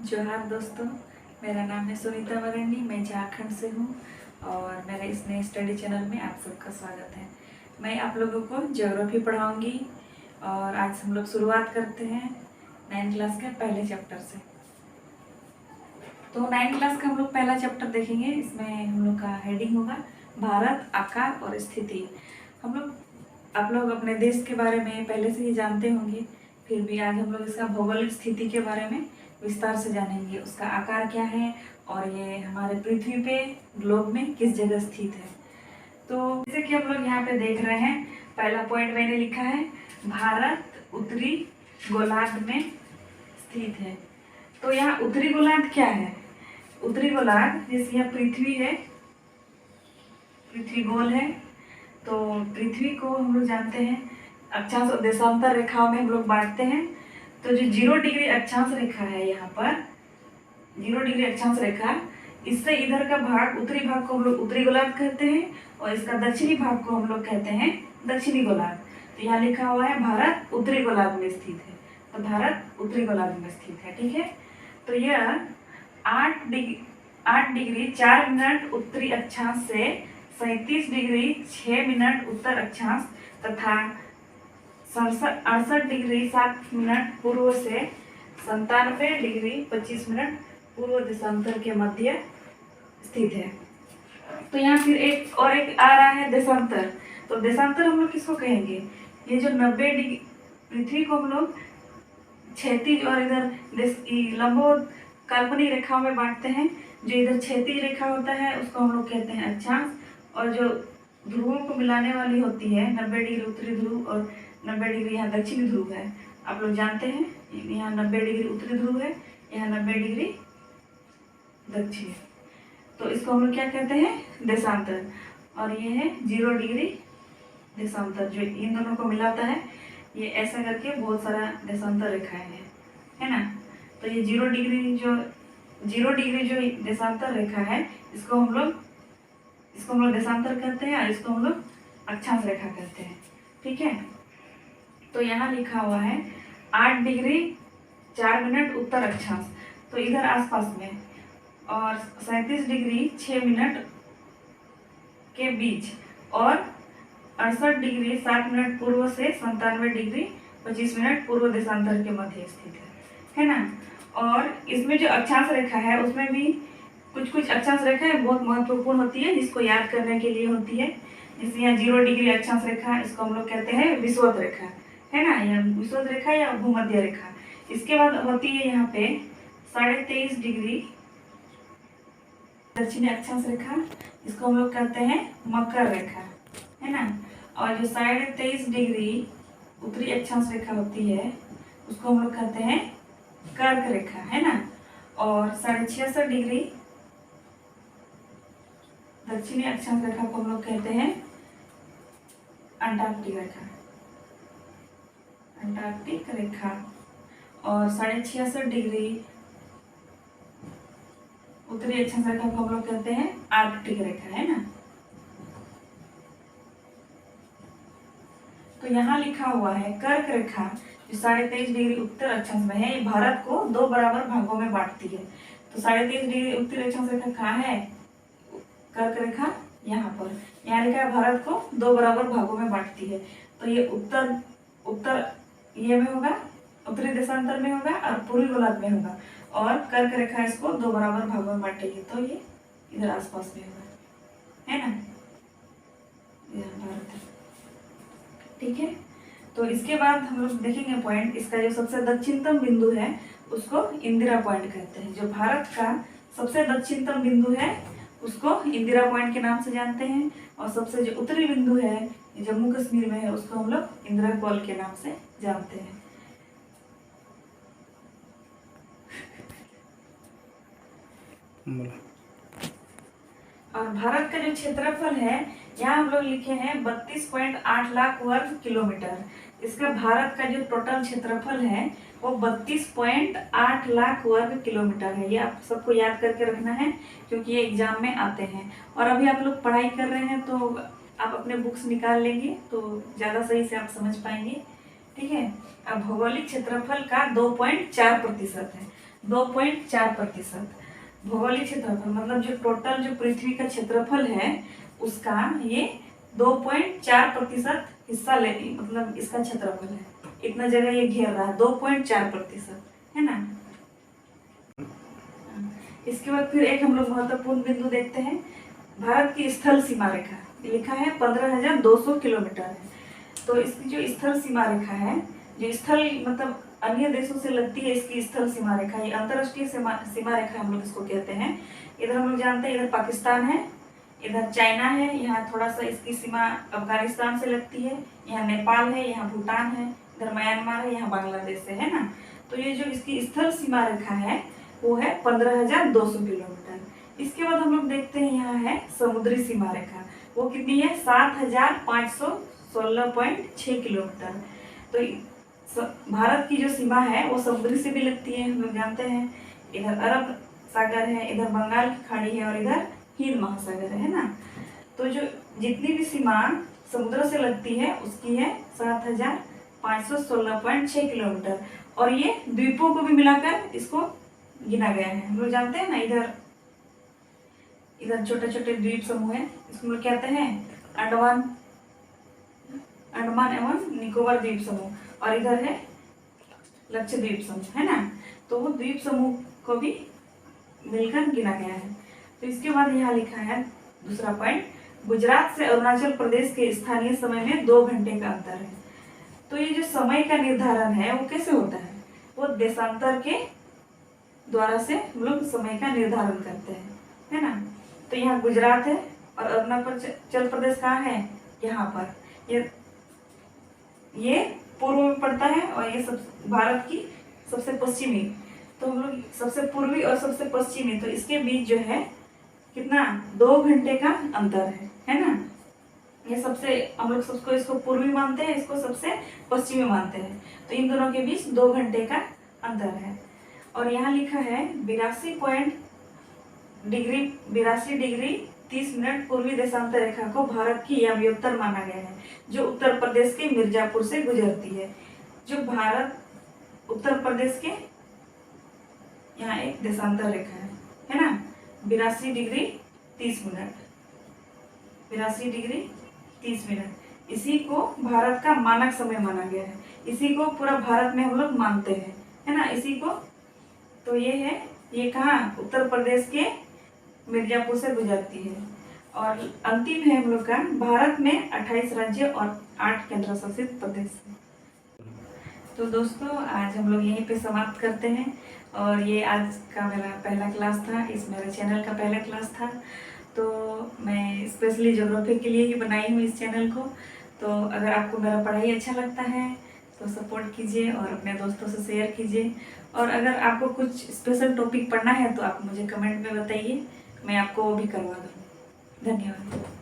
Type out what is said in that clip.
जोहार दोस्तों, मेरा नाम है सुनीता मरंडी। मैं झारखंड से हूँ और मेरे इस नए स्टडी चैनल में आप सबका स्वागत है। मैं आप लोगों को ज्योग्राफी पढ़ाऊंगी और आज हम लोग शुरुआत करते हैं 9th क्लास के पहले चैप्टर से। तो 9th क्लास का हम लोग पहला चैप्टर देखेंगे। इसमें हम लोग का हेडिंग होगा भारत, आकार और स्थिति। आप लोग अपने देश के बारे में पहले से ही जानते होंगे, फिर भी आज हम लोग इसका भौगोलिक स्थिति के बारे में विस्तार से जानेंगे। उसका आकार क्या है और ये हमारे पृथ्वी पे ग्लोब में किस जगह स्थित है। तो जैसे कि हम लोग यहाँ पे देख रहे हैं, पहला पॉइंट मैंने लिखा है भारत उत्तरी गोलार्ध में स्थित है। तो यहाँ उत्तरी गोलार्ध क्या है? उत्तरी गोलार्ध जैसे यहाँ पृथ्वी है, पृथ्वी गोल है, तो पृथ्वी को हम लोग जानते हैं अक्षांश और देशांतर रेखाओं में हम लोग बांटते हैं। तो जो 0 डिग्री अक्षांश रेखा है, यहाँ पर 0 डिग्री अक्षांश रेखा, इससे इधर का भाग, उत्तरी भाग को हम लोग उत्तरी गोलार्ध कहते हैं और इसका दक्षिणी भाग को हम लोग कहते हैं दक्षिणी गोलार्ध। तो यहाँ लिखा हुआ है भारत उत्तरी गोलार्ध में स्थित है। तो भारत उत्तरी गोलार्ध में स्थित है, ठीक है। तो यह 8 डिग्री 4 मिनट उत्तरी अक्षांश से 37 डिग्री 6 मिनट उत्तर अक्षांश तथा 68 डिग्री 7 मिनट पूर्व से 97 डिग्री 25 मिनट पूर्व देशांतर के मध्य स्थित है। तो यहाँ फिर एक आ रहा है देशांतर। तो देशांतर हम लोग किसको कहेंगे? ये जो 90 डिग्री पृथ्वी को हम लोग क्षैतिज और इधर लंबवत काल्पनिक रेखाओं में बांटते हैं। जो इधर क्षैतिज रेखा होता है उसको हम लोग कहते हैं अक्षांश, और जो ध्रुवों को मिलाने वाली होती है 90 डिग्री उत्तरी ध्रुव और 90 डिग्री यहाँ दक्षिणी ध्रुव है। आप लोग जानते हैं यहाँ 90 डिग्री उत्तरी ध्रुव है, यहाँ 90 डिग्री दक्षिण। तो इसको हम लोग क्या कहते हैं? देशांतर। और ये है 0 डिग्री देशांतर, जो इन दोनों को मिलाता है। ये ऐसा करके बहुत सारा देशांतर रेखाएं हैं, है ना। तो ये 0 डिग्री जो देशांतर रेखा है, इसको हम लोग देशांतर कहते हैं और इसको हम लोग अक्षांश रेखा कहते हैं, ठीक है। तो यहाँ लिखा हुआ है 8 डिग्री 4 मिनट उत्तर अक्षांश, तो इधर आसपास में, और 37 डिग्री 6 मिनट के बीच, और 68 डिग्री 7 मिनट पूर्व से 97 डिग्री 25 मिनट पूर्व देशांतर के मध्य स्थित है ना। और इसमें जो अक्षांश रेखा है उसमें भी कुछ अक्षांश रेखाएं बहुत महत्वपूर्ण होती है, जिसको याद करने के लिए होती है। जैसे यहाँ 0 डिग्री अक्षांश रेखा, इसको हम लोग कहते हैं विषुवत रेखा, है ना, या विषुवत रेखा या भूमध्य रेखा। इसके बाद होती है यहाँ पे 23.5 डिग्री दक्षिणी अक्षांश रेखा, इसको हम लोग कहते हैं मकर रेखा, है ना। और जो 23.5 डिग्री उत्तरी अक्षांश रेखा होती है उसको हम लोग कहते हैं कर्क रेखा, है ना। और 66.5 डिग्री दक्षिणी अक्षांश रेखा को हम लोग कहते हैं अंटार्कटिक रेखा। और 66.5 डिग्री उत्तरी अक्षांश रेखा को हम लोग कहते हैं आर्कटिक रेखा, है ना। तो यहाँ लिखा हुआ है कर्क रेखा, जो 23.5 डिग्री उत्तर अक्षांश में है, ये भारत को 2 बराबर भागों में बांटती है। तो 23.5 डिग्री उत्तरी अक्षांश रेखा कहाँ है? कर्क रेखा यहाँ पर। यहाँ लिखा है भारत को 2 बराबर भागों में बांटती है। तो ये उत्तर ये में होगा, उत्तरी देशांतर में होगा और पूर्वी गोलार्ध में होगा, और कर्क रेखा इसको 2 बराबर भागों में बांटेगी। तो ये इधर आसपास में होगा, है ना, भारत है, ठीक है। तो इसके बाद हम लोग देखेंगे पॉइंट, इसका जो सबसे दक्षिणतम बिंदु है उसको इंदिरा पॉइंट कहते हैं। जो भारत का सबसे दक्षिणतम बिंदु है उसको इंदिरा पॉइंट के नाम से जानते हैं, और सबसे जो उत्तरी बिंदु है जम्मू कश्मीर में है उसको हम लोग इंदिरा कॉल के नाम से जानते हैं। और भारत का जो क्षेत्रफल है, यहाँ हम लोग लिखे हैं 32.8 लाख वर्ग किलोमीटर। इसका भारत का जो टोटल क्षेत्रफल है वो 32.8 लाख वर्ग किलोमीटर है। ये आप सबको याद करके रखना है, क्योंकि ये एग्जाम में आते हैं। और अभी आप लोग पढ़ाई कर रहे हैं तो आप अपने बुक्स निकाल लेंगे तो ज़्यादा सही से आप समझ पाएंगे, ठीक है। अब भौगोलिक क्षेत्रफल का 2.4% है। 2.4%। भौगोलिक क्षेत्रफल मतलब जो टोटल जो पृथ्वी का क्षेत्रफल है उसका ये 2.4% हिस्सा ले, मतलब इसका क्षेत्रफल है, इतना जगह ये घेर रहा है, 2.4% है ना। इसके बाद फिर एक हम लोग महत्वपूर्ण बिंदु देखते हैं, भारत की स्थल सीमा रेखा लिखा है 15,200 किलोमीटर है। तो इसकी जो स्थल सीमा रेखा है, जो स्थल मतलब अन्य देशों से लगती है, इसकी स्थल सीमा रेखा, ये अंतरराष्ट्रीय सीमा रेखा हम लोग इसको कहते हैं। इधर हम लोग जानते हैं इधर पाकिस्तान है, इधर चाइना है, यहाँ थोड़ा सा इसकी सीमा अफगानिस्तान से लगती है, यहाँ नेपाल है, यहाँ भूटान है, इधर म्यांमार है, यहाँ बांग्लादेश से है ना। तो ये जो इसकी स्थल सीमा रेखा है वो है 15,200 किलोमीटर। इसके बाद हम लोग देखते हैं यहाँ है समुद्री सीमा रेखा, वो कितनी है 7,516.6 किलोमीटर। तो भारत की जो सीमा है वो समुद्री से भी लगती है, हम लोग जानते हैं। इधर अरब सागर है, इधर बंगाल की खाड़ी है और इधर हिंद महासागर है ना। तो जो जितनी भी सीमा समुद्र से लगती है उसकी है 7,516.6 किलोमीटर। और ये द्वीपों को भी मिलाकर इसको गिना गया है। हम लोग जानते हैं ना इधर छोटे छोटे द्वीप समूह है, इसको लोग कहते हैं अंडमान एवं निकोबार द्वीप समूह, और इधर है लक्षद्वीप समूह है ना। तो वो द्वीप समूह को भी मिलकर गिना गया है। तो इसके बाद यहाँ लिखा है दूसरा पॉइंट, गुजरात से अरुणाचल प्रदेश के स्थानीय समय में 2 घंटे का अंतर है। तो ये जो समय का निर्धारण है वो कैसे होता है, वो देशांतर के द्वारा से हम लोग समय का निर्धारण करते हैं है ना। तो यहाँ गुजरात है और अरुणाचल प्रदेश कहाँ है, यहाँ पर, ये पूर्व में पड़ता है और ये सब भारत की सबसे पश्चिमी। तो हम लोग सबसे पूर्वी और सबसे पश्चिमी, तो इसके बीच जो है कितना 2 घंटे का अंतर है ना। ये सबसे हम लोग सबको इसको पूर्वी मानते हैं, इसको सबसे पश्चिमी मानते हैं। तो इन दोनों के बीच 2 घंटे का अंतर है। और यहाँ लिखा है 82 डिग्री 30 मिनट पूर्वी देशांतर रेखा को भारत की याम्योत्तर माना गया है, जो उत्तर प्रदेश के मिर्जापुर से गुजरती है। जो भारत उत्तर प्रदेश के यहाँ एक देशांतर रेखा है ना, 82 डिग्री 30 मिनट। इसी को भारत का मानक समय माना गया है, इसी को पूरा भारत में हम लोग मानते हैं है ना, इसी को। तो ये है, ये कहाँ उत्तर प्रदेश के मिर्जापुर से गुजरती है। और अंतिम है हम लोग का, भारत में 28 राज्य और 8 केंद्र शासित प्रदेश। तो दोस्तों आज हम लोग यहीं पे समाप्त करते हैं। और ये आज का मेरा पहला क्लास था, इस मेरे चैनल का पहला क्लास था। तो मैं स्पेशली ज्योग्राफी के लिए ही बनाई हूँ इस चैनल को। तो अगर आपको मेरा पढ़ाई अच्छा लगता है तो सपोर्ट कीजिए और अपने दोस्तों से शेयर कीजिए। और अगर आपको कुछ स्पेशल टॉपिक पढ़ना है तो आप मुझे कमेंट में बताइए, मैं आपको वो भी करवा दूँ। धन्यवाद।